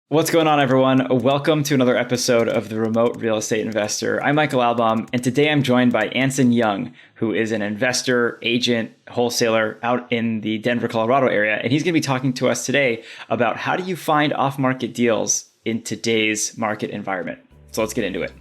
What's going on, everyone? Welcome to another episode of The Remote Real Estate Investor. I'm Michael Albaum, and today I'm joined by Anson Young, who is an investor, agent, wholesaler out in the Denver, Colorado area. And he's going to be talking to us today about how do you find off-market deals in today's market environment. So let's get into it.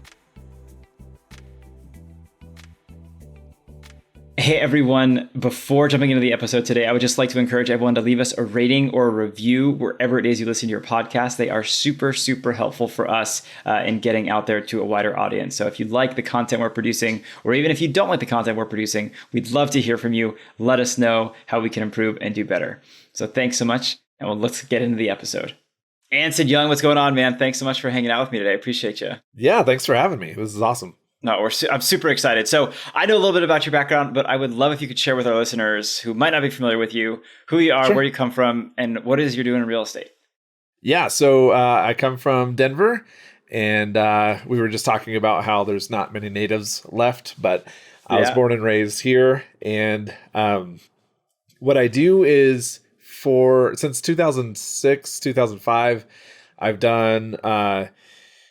Hey everyone, before jumping into the episode today, I would just like to encourage everyone to leave us a rating or a review wherever it is you listen to your podcast. They are super, super helpful for us in getting out there to a wider audience. So if you like the content we're producing, or even if you don't like the content we're producing, we'd love to hear from you. Let us know how we can improve and do better. So thanks so much, and let's get into the episode. Anson Young, what's going on, man? Thanks so much for hanging out with me today. I appreciate you. Yeah, thanks for having me. This is awesome. No, I'm super excited. So I know a little bit about your background, but I would love if you could share with our listeners who might not be familiar with you, who you are, where you come from, and what it is you're doing in real estate. Yeah, so I come from Denver, and we were just talking about how there's not many natives left, but I was born and raised here. And what I do is since 2006, 2005, I've done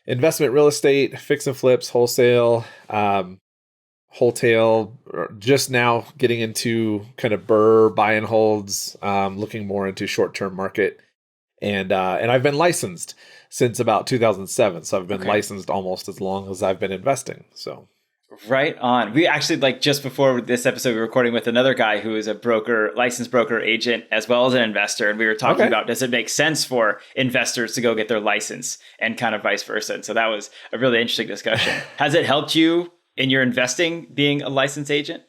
investment real estate, fix and flips, wholesale, just now getting into kind of buy and holds, looking more into short-term market. And I've been licensed since about 2007. So I've been licensed almost as long as I've been investing. So right on. We actually, just before this episode, we were recording with another guy who is a broker, licensed broker agent, as well as an investor. And we were talking about, does it make sense for investors to go get their license and kind of vice versa? And so that was a really interesting discussion. Has it helped you in your investing being a licensed agent?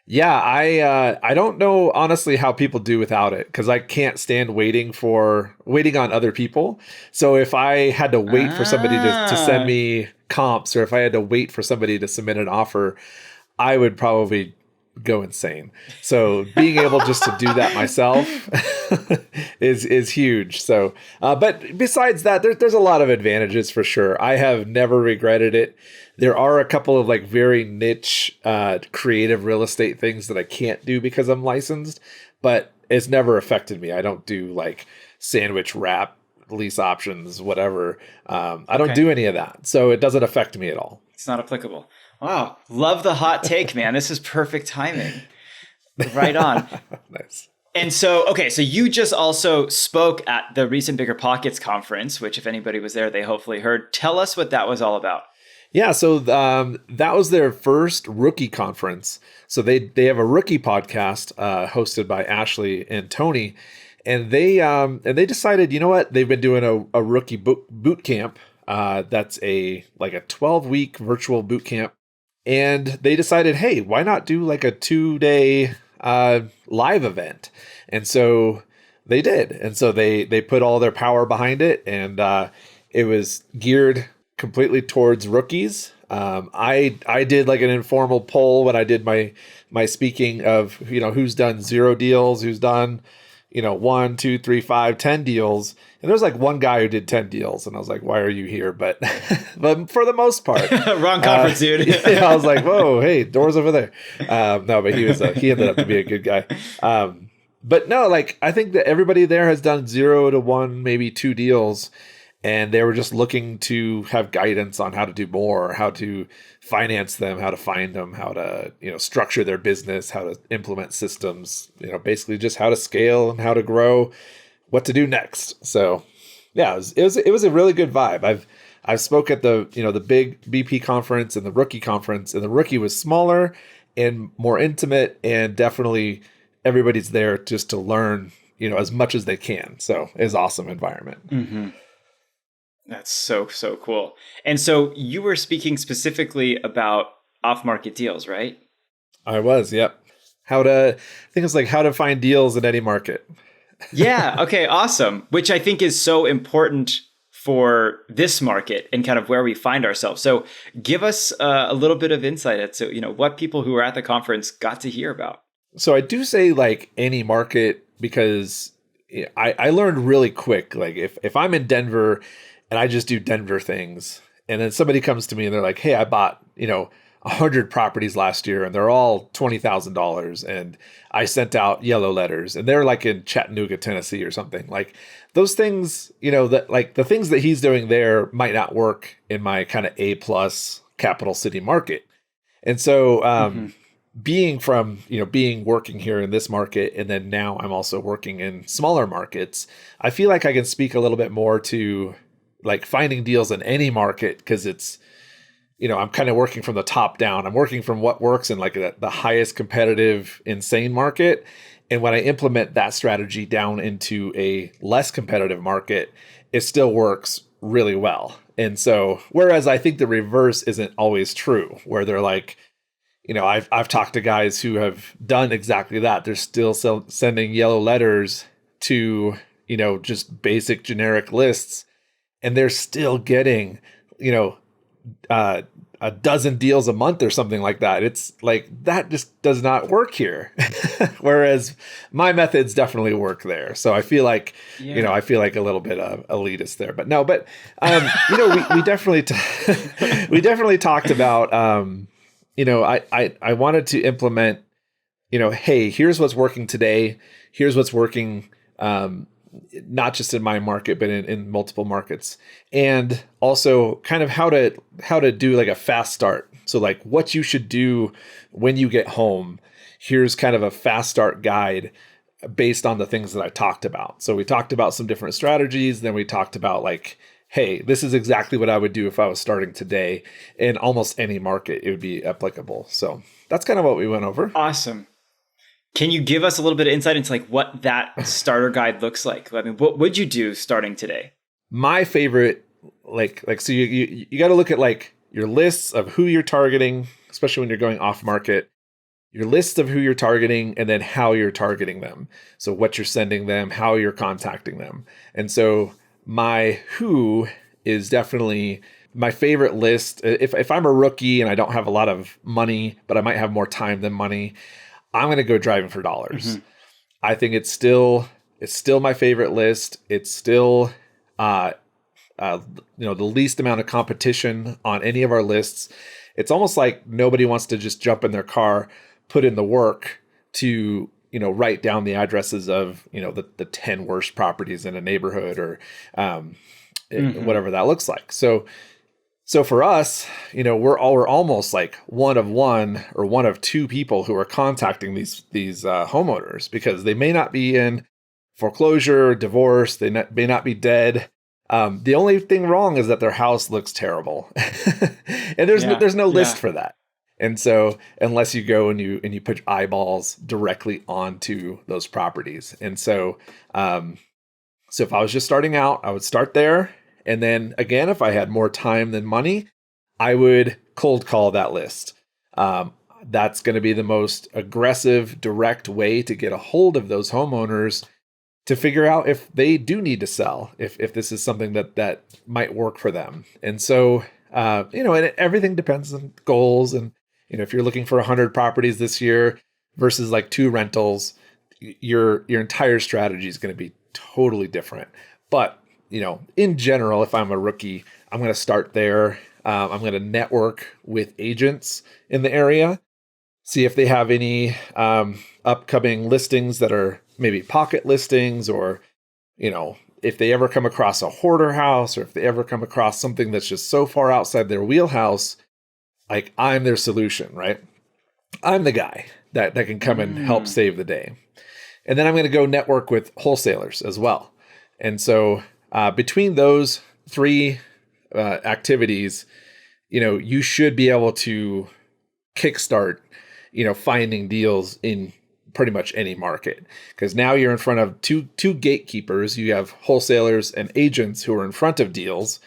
Yeah, I don't know honestly how people do without it, because I can't stand waiting on other people. So if I had to wait for somebody to send me comps, or if I had to wait for somebody to submit an offer, I would probably go insane. So being able just to do that myself is huge. So, but besides that, there's a lot of advantages for sure. I have never regretted it. There are a couple of very niche, creative real estate things that I can't do because I'm licensed, but it's never affected me. I don't do sandwich wrap, lease options, whatever. I don't do any of that. So it doesn't affect me at all. It's not applicable. Wow. Love the hot take, man. This is perfect timing. Right on. Nice. And so, so you just also spoke at the recent Bigger Pockets conference, which if anybody was there, they hopefully heard. Tell us what that was all about. Yeah, so that was their first rookie conference. So they have a rookie podcast hosted by Ashley and Tony, and they decided, you know what, they've been doing a rookie boot camp. That's a 12-week virtual boot camp, and they decided, hey, why not do a 2-day live event? And so they did, and so they put all their power behind it, and it was geared completely towards rookies. I did an informal poll when I did my speaking of, who's done 0 deals, who's done, 1, 2, 3, 5, 10 deals. And there was one guy who did 10 deals, and I was like, why are you here? But for the most part, wrong conference, dude. Yeah, I was like, whoa, hey, doors over there. No, but he ended up to be a good guy. But no, I think that everybody there has done 0 to 1, maybe 2 deals. And they were just looking to have guidance on how to do more, how to finance them, how to find them, how to, structure their business, how to implement systems, basically just how to scale and how to grow, what to do next. So yeah, it was a really good vibe. I've spoke at the, the big BP conference and the rookie conference, and the rookie was smaller and more intimate, and definitely everybody's there just to learn, as much as they can. So it's an awesome environment. Mm-hmm. That's so cool. And so you were speaking specifically about off-market deals, right? I was, yep. I think it's how to find deals in any market. Yeah. Okay. Awesome. Which I think is so important for this market and kind of where we find ourselves. So give us a little bit of insight as to, what people who were at the conference got to hear about. So I do say any market, because I learned really quick. If I'm in Denver and I just do Denver things, and then somebody comes to me and they're like, hey, I bought, 100 properties last year and they're all $20,000. And I sent out yellow letters and they're like in Chattanooga, Tennessee or something. Like those things, that like the things that he's doing there might not work in my kind of A plus capital city market. And so, being working here in this market, and then now I'm also working in smaller markets, I feel like I can speak a little bit more to like finding deals in any market because it's, I'm kind of working from the top down. I'm working from what works in like the highest competitive, insane market. And when I implement that strategy down into a less competitive market, it still works really well. And so, whereas I think the reverse isn't always true, where they're like, I've talked to guys who have done exactly that. They're still sending yellow letters to, just basic generic lists, and they're still getting, a dozen deals a month or something like that. It's like, that just does not work here. Whereas my methods definitely work there. So I feel like, I feel like a little bit of elitist there, but no, but, we definitely, we definitely talked about, I wanted to implement, hey, here's what's working today. Here's what's working, not just in my market, but in multiple markets. And also kind of how to do like a fast start. So like what you should do when you get home. Here's kind of a fast start guide based on the things that I talked about. So we talked about some different strategies. Then we talked about like, hey, this is exactly what I would do if I was starting today. In almost any market, it would be applicable. So that's kind of what we went over. Awesome. Can you give us a little bit of insight into like what that starter guide looks like? I mean, what would you do starting today? My favorite, so you got to look at like your lists of who you're targeting, especially when you're going off market, your list of who you're targeting and then how you're targeting them. So what you're sending them, how you're contacting them. And so my who is definitely my favorite list. If I'm a rookie and I don't have a lot of money, but I might have more time than money, I'm going to go driving for dollars. I think it's still my favorite list. It's still, the least amount of competition on any of our lists. It's almost like nobody wants to just jump in their car, put in the work to, write down the addresses of, the 10 worst properties in a neighborhood or whatever that looks like. So for us, we're almost like one of one or one of two people who are contacting these homeowners because they may not be in foreclosure, divorce, they may not be dead. The only thing wrong is that their house looks terrible, and there's no list for that. And so unless you go and you put eyeballs directly onto those properties, and so if I was just starting out, I would start there. And then again, if I had more time than money, I would cold call that list. That's going to be the most aggressive, direct way to get a hold of those homeowners to figure out if they do need to sell, if this is something that might work for them. And so, and everything depends on goals. And, if you're looking for 100 properties this year versus like 2 rentals, your entire strategy is going to be totally different. But in general, if I'm a rookie, I'm going to start there. I'm going to network with agents in the area, see if they have any upcoming listings that are maybe pocket listings, or, if they ever come across a hoarder house, or if they ever come across something that's just so far outside their wheelhouse, like I'm their solution, right? I'm the guy that can come and help save the day. And then I'm going to go network with wholesalers as well. And so between those 3 activities, you should be able to kickstart, finding deals in pretty much any market, because now you're in front of two gatekeepers. You have wholesalers and agents who are in front of deals,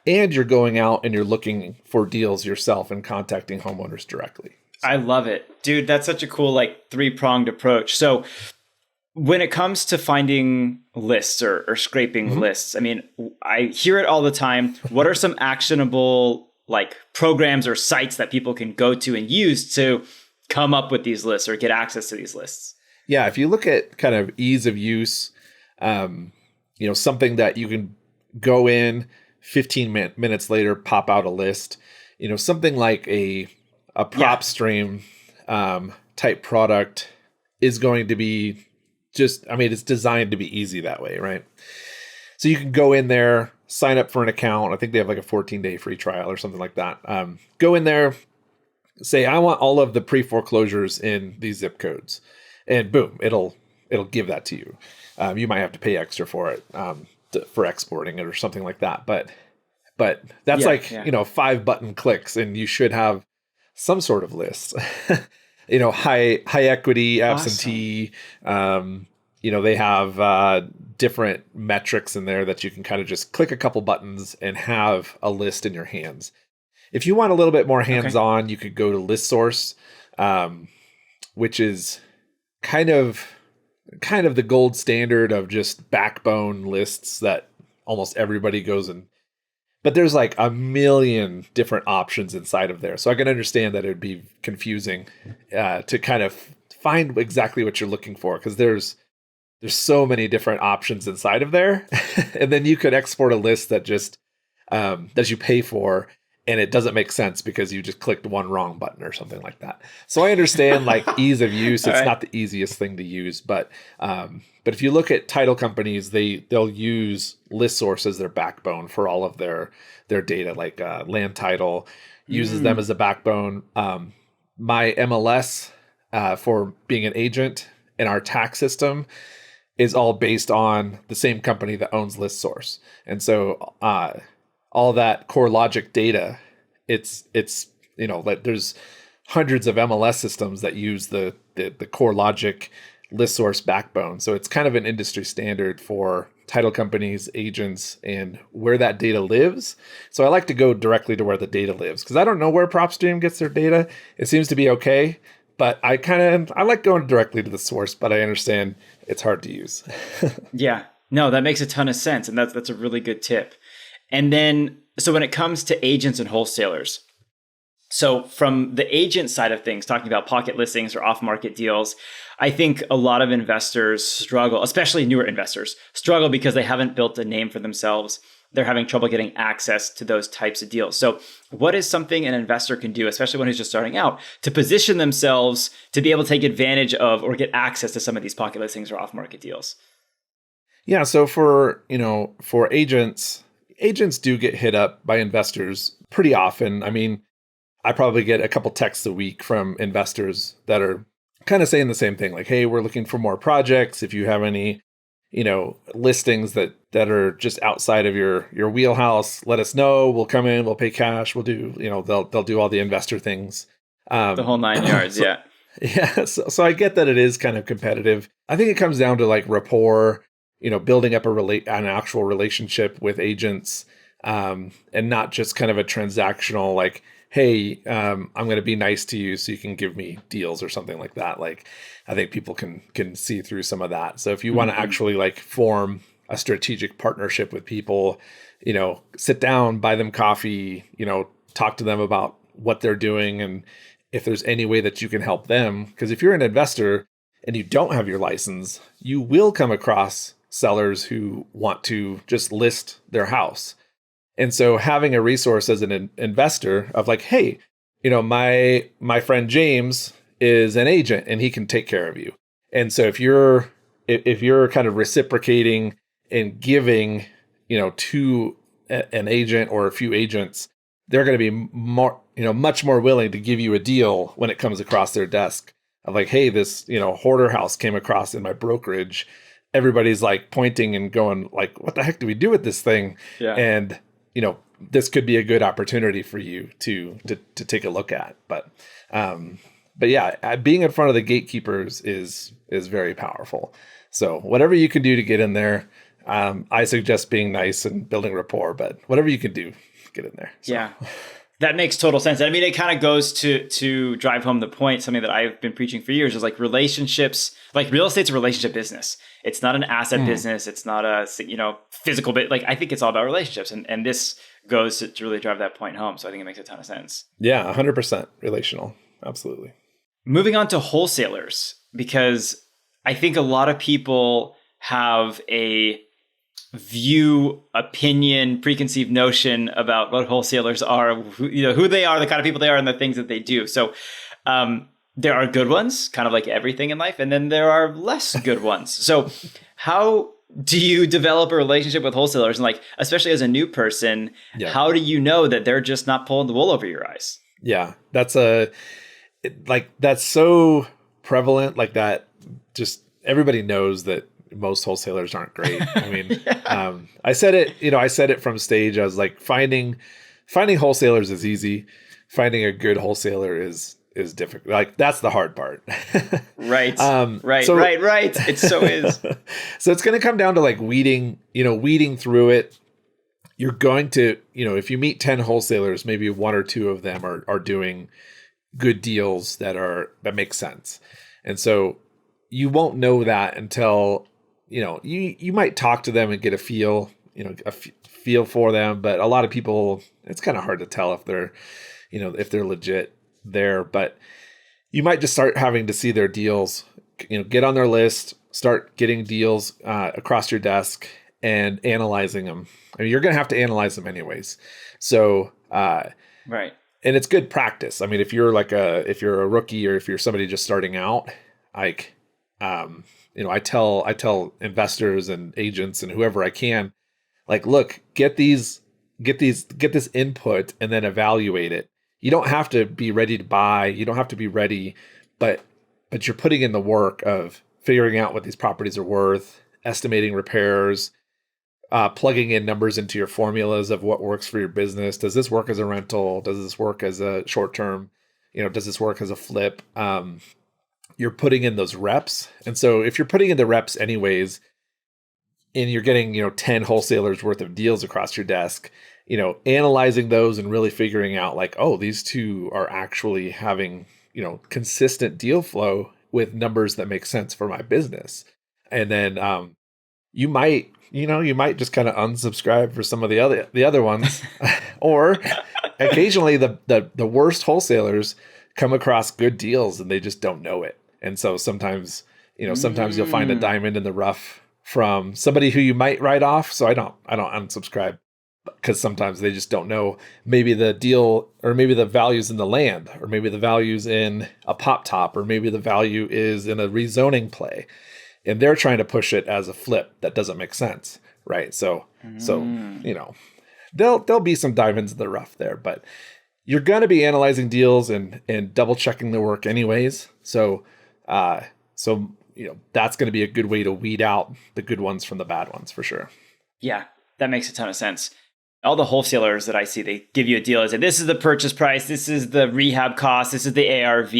and you're going out and you're looking for deals yourself and contacting homeowners directly. So. I love it, dude. That's such a cool, 3-pronged approach. So when it comes to finding lists or scraping lists, I mean, I hear it all the time. What are some actionable programs or sites that people can go to and use to come up with these lists or get access to these lists? Yeah, if you look at kind of ease of use, something that you can go in 15 minutes later, pop out a list, something like a a prop stream type product is going to be it's designed to be easy that way, right? So you can go in there, sign up for an account. I think they have like a 14-day free trial or something like that. Go in there, say, I want all of the pre-foreclosures in these zip codes. And boom, it'll give that to you. You might have to pay extra for it, for exporting it or something like that. But that's 5 button clicks and you should have some sort of list. High equity, absentee. Awesome. They have different metrics in there that you can kind of just click a couple buttons and have a list in your hands. If you want a little bit more hands-on, you could go to List Source, which is kind of the gold standard of just backbone lists that almost everybody goes in. But there's like a million different options inside of there. So I can understand that it would be confusing to kind of find exactly what you're looking for, because there's so many different options inside of there. And then you could export a list that just that you pay for, and it doesn't make sense because you just clicked one wrong button or something like that. So I understand like ease of use. It's not the easiest thing to use, but if you look at title companies, they'll use List Source as their backbone for all of their data. Like Land Title uses them as a backbone. My MLS for being an agent in our tax system is all based on the same company that owns List Source. And so all that core logic data, it's like there's hundreds of MLS systems that use the core logic List Source backbone. So it's kind of an industry standard for title companies, agents, and where that data lives. So I like to go directly to where the data lives, because I don't know where PropStream gets their data. It seems to be okay, but I like going directly to the source, but I understand it's hard to use. Yeah, no, that makes a ton of sense. And that's a really good tip. And then, so when it comes to agents and wholesalers, so from the agent side of things, talking about pocket listings or off-market deals, I think a lot of investors struggle, especially newer investors, struggle because they haven't built a name for themselves. They're having trouble getting access to those types of deals. So what is something an investor can do, especially when he's just starting out, to position themselves to be able to take advantage of or get access to some of these pocket listings or off-market deals? Yeah, so for agents do get hit up by investors pretty often. I mean, I probably get a couple texts a week from investors that are kind of saying the same thing, like, hey, we're looking for more projects. If you have any, listings that are just outside of your wheelhouse, let us know. We'll come in, we'll pay cash, we'll do, they'll do all the investor things. The whole 9 yards, yeah. Yeah, so I get that it is kind of competitive. I think it comes down to like rapport, building up an actual relationship with agents, and not just kind of a transactional, like, hey, I'm going to be nice to you so you can give me deals or something like that. Like, I think people can see through some of that. So if you want to actually like form a strategic partnership with people, sit down, buy them coffee, talk to them about what they're doing and if there's any way that you can help them. Because if you're an investor and you don't have your license, you will come across sellers who want to just list their house. And so having a resource as an investor of like, hey, my friend James is an agent and he can take care of you. And so if you're kind of reciprocating and giving, to an agent or a few agents, they're going to be more, much more willing to give you a deal when it comes across their desk of like, hey, this, hoarder house came across in my brokerage. Everybody's like pointing and going like, what the heck do we do with this thing? Yeah. And this could be a good opportunity for you to take a look at. But yeah, being in front of the gatekeepers is very powerful. So whatever you can do to get in there, I suggest being nice and building rapport, but whatever you can do, get in there. So. Yeah, that makes total sense. I mean, it kind of goes to drive home the point, something that I've been preaching for years is like relationships, like real estate's a relationship business. It's not an asset business. It's not a, physical bit. Like I think it's all about relationships. And this goes to really drive that point home. So I think it makes a ton of sense. Yeah, 100% relational. Absolutely. Moving on to wholesalers, because I think a lot of people have a view, opinion, preconceived notion about what wholesalers are, who they are, the kind of people they are, and the things that they do. So there are good ones, kind of like everything in life, and then there are less good ones. So how do you develop a relationship with wholesalers? And like, especially as a new person, how do you know that they're just not pulling the wool over your eyes? Yeah, that's so prevalent, like that. Just everybody knows that most wholesalers aren't great. I mean, I said it from stage. I was like, finding wholesalers is easy. Finding a good wholesaler is difficult. Like, that's the hard part. Right. Right. It so is. So it's going to come down to like weeding through it. You're going to, if you meet 10 wholesalers, maybe one or two of them are doing good deals that make sense. And so you won't know that until, you might talk to them and get a feel for them. But a lot of people, it's kind of hard to tell if they're legit there. But you might just start having to see their deals, get on their list, start getting deals across your desk and analyzing them. I mean, you're going to have to analyze them anyways. So, right. And it's good practice. I mean, if you're a rookie or if you're somebody just starting out, like, I tell investors and agents and whoever I can, like, look, get this input and then evaluate it. You don't have to be ready to buy. You don't have to be ready, but you're putting in the work of figuring out what these properties are worth, estimating repairs, plugging in numbers into your formulas of what works for your business. Does this work as a rental? Does this work as a short term? Does this work as a flip? You're putting in those reps. And so if you're putting in the reps anyways, and you're getting, 10 wholesalers worth of deals across your desk, analyzing those and really figuring out like, oh, these two are actually having, consistent deal flow with numbers that make sense for my business. And then you might just kind of unsubscribe for some of the other ones, or occasionally the worst wholesalers come across good deals and they just don't know it. And so sometimes you'll find a diamond in the rough from somebody who you might write off. So I don't unsubscribe, because sometimes they just don't know maybe the deal, or maybe the value's in the land, or maybe the value's in a pop top, or maybe the value is in a rezoning play. And they're trying to push it as a flip that doesn't make sense, right? So there'll be some diamonds in the rough there, but you're going to be analyzing deals and double checking the work anyways. So that's going to be a good way to weed out the good ones from the bad ones for sure. Yeah, that makes a ton of sense. All the wholesalers that I see, they give you a deal and say, this is the purchase price, this is the rehab cost, this is the ARV.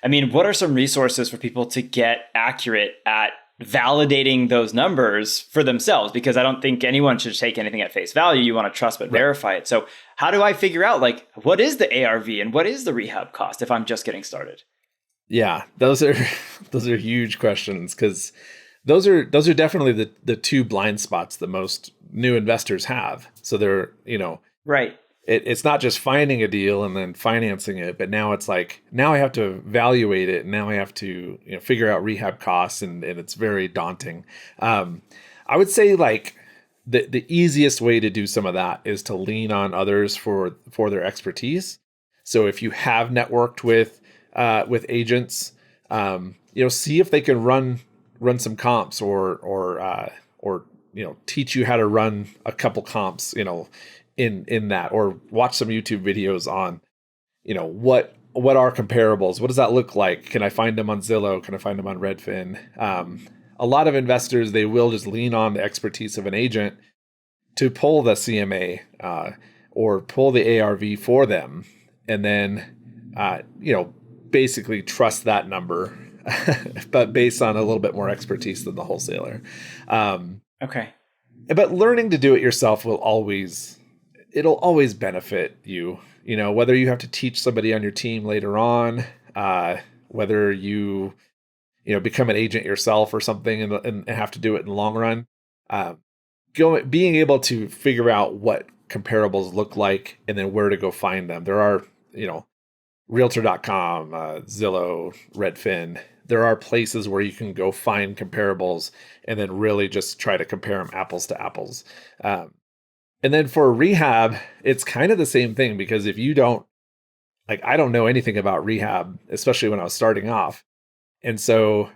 I mean, what are some resources for people to get accurate at validating those numbers for themselves? Because I don't think anyone should take anything at face value. You want to trust but verify it. So how do I figure out, like, what is the ARV and what is the rehab cost if I'm just getting started? Yeah, those are huge questions, because those are definitely the two blind spots that most new investors have. So they're, right. It's not just finding a deal and then financing it, but now it's like, now I have to evaluate it, and now I have to figure out rehab costs, and it's very daunting. I would say like the easiest way to do some of that is to lean on others for their expertise. So if you have networked with agents, see if they can run some comps or teach you how to run a couple comps, in that, or watch some YouTube videos on, what are comparables? What does that look like? Can I find them on Zillow? Can I find them on Redfin? A lot of investors, they will just lean on the expertise of an agent to pull the CMA, or pull the ARV for them. And then, basically trust that number, but based on a little bit more expertise than the wholesaler. Okay. But learning to do it yourself it'll always benefit you, whether you have to teach somebody on your team later on, whether you become an agent yourself or something and have to do it in the long run. Being able to figure out what comparables look like and then where to go find them. There are, Realtor.com, Zillow, Redfin. there are places where you can go find comparables and then really just try to compare them apples to apples. And then for rehab, it's kind of the same thing, because if you don't, like, I don't know anything about rehab, especially when I was starting off. And so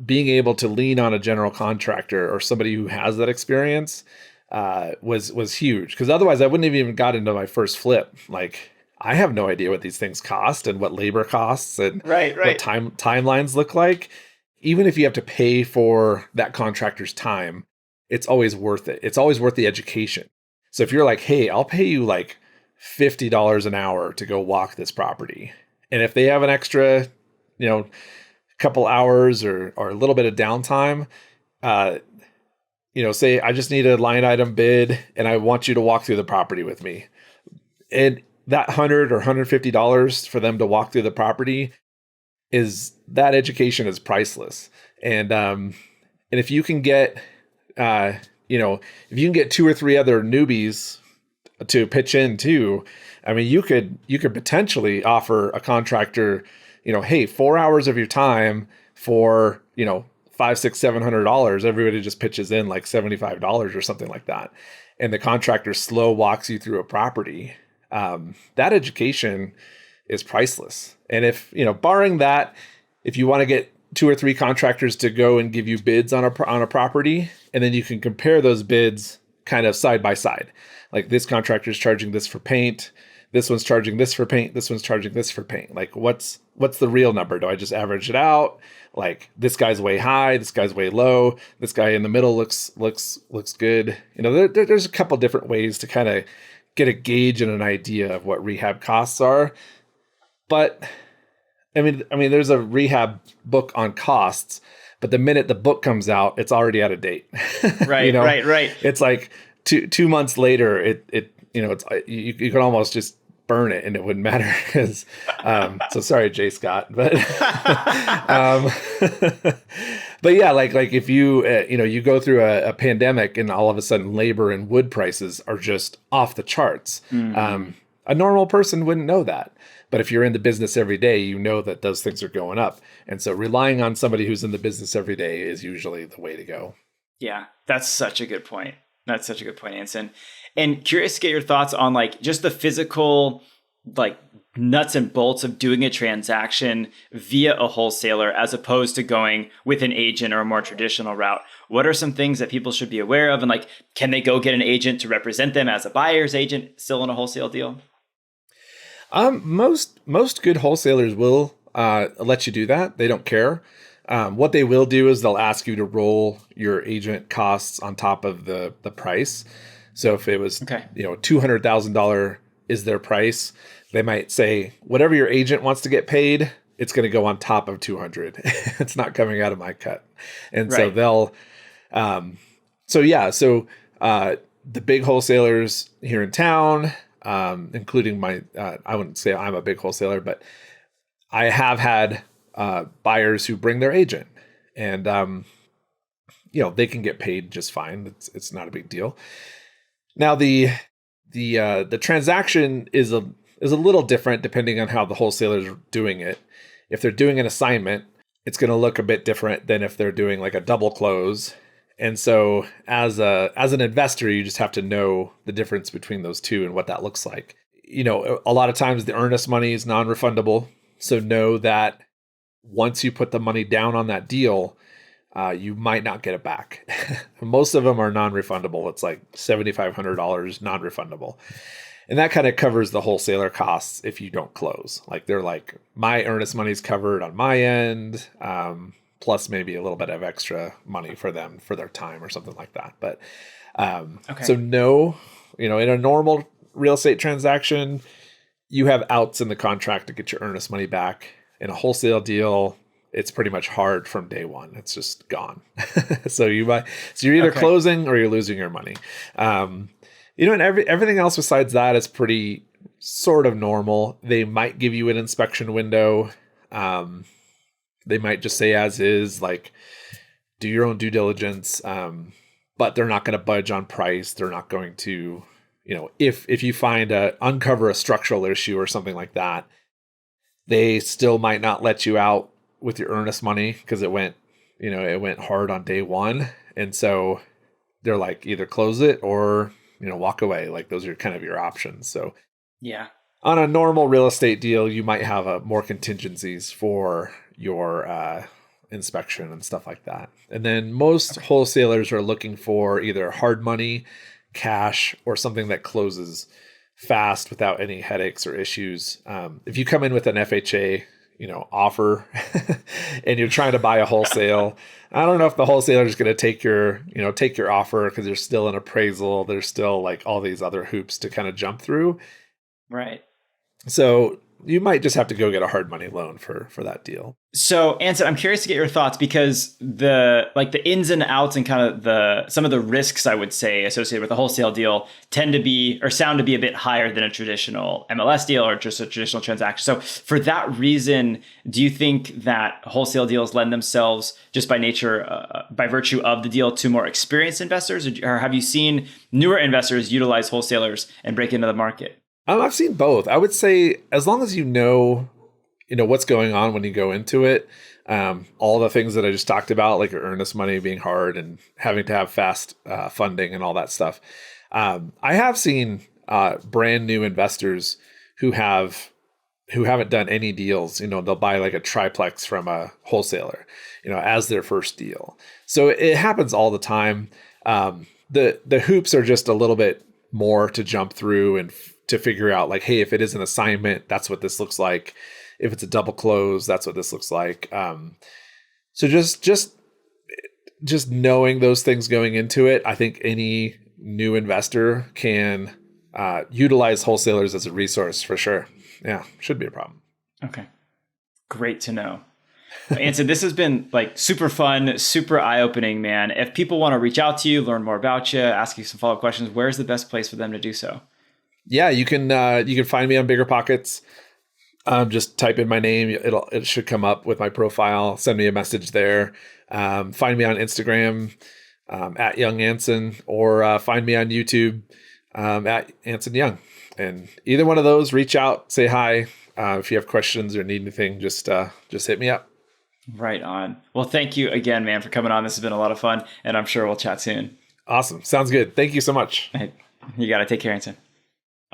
being able to lean on a general contractor or somebody who has that experience was huge, because otherwise I wouldn't have even got into my first flip. Like, I have no idea what these things cost and what labor costs and what timelines look like. Even if you have to pay for that contractor's time, it's always worth it. It's always worth the education. So if you're like, hey, I'll pay you like $50 an hour to go walk this property, and if they have an extra, couple hours or a little bit of downtime, say I just need a line item bid and I want you to walk through the property with me. And that $100 or $150 for them to walk through the property, that education is priceless. And if you can get, if you can get 2 or 3 other newbies to pitch in too, I mean, you could potentially offer a contractor, hey, 4 hours of your time for, $500, $600, $700. Everybody just pitches in like $75 or something like that. And the contractor slow walks you through a property. That education is priceless. And if, barring that, if you want to get 2 or 3 contractors to go and give you bids on a property, and then you can compare those bids kind of side by side. Like, this contractor is charging this for paint, this one's charging this for paint, this one's charging this for paint. Like, what's the real number? Do I just average it out? Like, this guy's way high, this guy's way low, this guy in the middle looks good. There's a couple different ways to kind of get a gauge and an idea of what rehab costs are. But I mean, there's a rehab book on costs, but the minute the book comes out, it's already out of date. Right, right. It's like 2 months later, it's you could almost just burn it and it wouldn't matter. Because so sorry, Jay Scott, but but yeah, like if you you go through a pandemic and all of a sudden labor and wood prices are just off the charts. Mm-hmm. A normal person wouldn't know that. But if you're in the business every day, you know that those things are going up. And so relying on somebody who's in the business every day is usually the way to go. Yeah, that's such a good point. That's such a good point, Anson. And curious to get your thoughts on like just the physical, like nuts and bolts of doing a transaction via a wholesaler as opposed to going with an agent or a more traditional route. What are some things that people should be aware of? And like, can they go get an agent to represent them as a buyer's agent still in a wholesale deal? Most good wholesalers will let you do that. They don't care. What they will do is they'll ask you to roll your agent costs on top of the price. So if it was $200,000 is their price, they might say whatever your agent wants to get paid, it's going to go on top of 200. It's not coming out of my cut. And so they'll the big wholesalers here in town, including I wouldn't say I'm a big wholesaler, but I have had buyers who bring their agent, and they can get paid just fine. It's not a big deal. Now the transaction is a little different depending on how the wholesalers are doing it. If they're doing an assignment, it's going to look a bit different than if they're doing like a double close. And so as an investor, you just have to know the difference between those two and what that looks like. A lot of times the earnest money is non-refundable. So know that once you put the money down on that deal, you might not get it back. Most of them are non-refundable. It's like $7,500 non-refundable. And that kind of covers the wholesaler costs if you don't close. Like, they're like, my earnest money's covered on my end, plus maybe a little bit of extra money for them for their time or something like that. But so no, in a normal real estate transaction, you have outs in the contract to get your earnest money back. In a wholesale deal, it's pretty much hard from day one. It's just gone. So you're either closing or you're losing your money. And everything else besides that is pretty sort of normal. They might give you an inspection window. They might just say as is, like, do your own due diligence. But they're not going to budge on price. They're not going to, if you uncover a structural issue or something like that, they still might not let you out with your earnest money because it went hard on day one. And so they're like, either close it or, walk away. Like those are kind of your options. So yeah. On a normal real estate deal, you might have more contingencies for your inspection and stuff like that. And then most wholesalers are looking for either hard money, cash, or something that closes fast without any headaches or issues. If you come in with an FHA, offer and you're trying to buy a wholesale, I don't know if the wholesaler is going to take your offer because there's still an appraisal. There's still like all these other hoops to kind of jump through. Right. So you might just have to go get a hard money loan for that deal. So Anson, I'm curious to get your thoughts because the ins and outs and kind of some of the risks I would say associated with a wholesale deal tend to be or sound to be a bit higher than a traditional MLS deal or just a traditional transaction. So for that reason, do you think that wholesale deals lend themselves just by nature, by virtue of the deal, to more experienced investors, or have you seen newer investors utilize wholesalers and break into the market? I've seen both. I would say as long as you know what's going on when you go into it, all the things that I just talked about, like your earnest money being hard and having to have fast funding and all that stuff. I have seen brand new investors who haven't done any deals. They'll buy like a triplex from a wholesaler, as their first deal. So it happens all the time. The hoops are just a little bit more to jump through and to figure out like, hey, if it is an assignment, that's what this looks like. If it's a double close, that's what this looks like. So just knowing those things going into it, I think any new investor can utilize wholesalers as a resource for sure. Yeah, shouldn't be a problem. Okay, great to know. Anson, this has been like super fun, super eye-opening, man. If people want to reach out to you, learn more about you, ask you some follow-up questions, where's the best place for them to do so? Yeah, you can find me on BiggerPockets. Just type in my name. It should come up with my profile. Send me a message there. Find me on Instagram at Young Anson, or find me on YouTube at Anson Young. And either one of those, reach out, say hi. If you have questions or need anything, just hit me up. Right on. Well, thank you again, man, for coming on. This has been a lot of fun, and I'm sure we'll chat soon. Awesome. Sounds good. Thank you so much. You got to take care, Anson.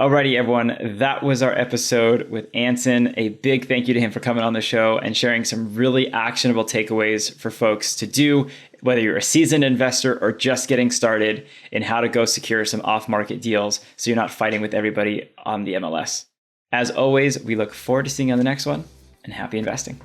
Alrighty, everyone. That was our episode with Anson. A big thank you to him for coming on the show and sharing some really actionable takeaways for folks to do, whether you're a seasoned investor or just getting started, in how to go secure some off-market deals so you're not fighting with everybody on the MLS. As always, we look forward to seeing you on the next one, and happy investing.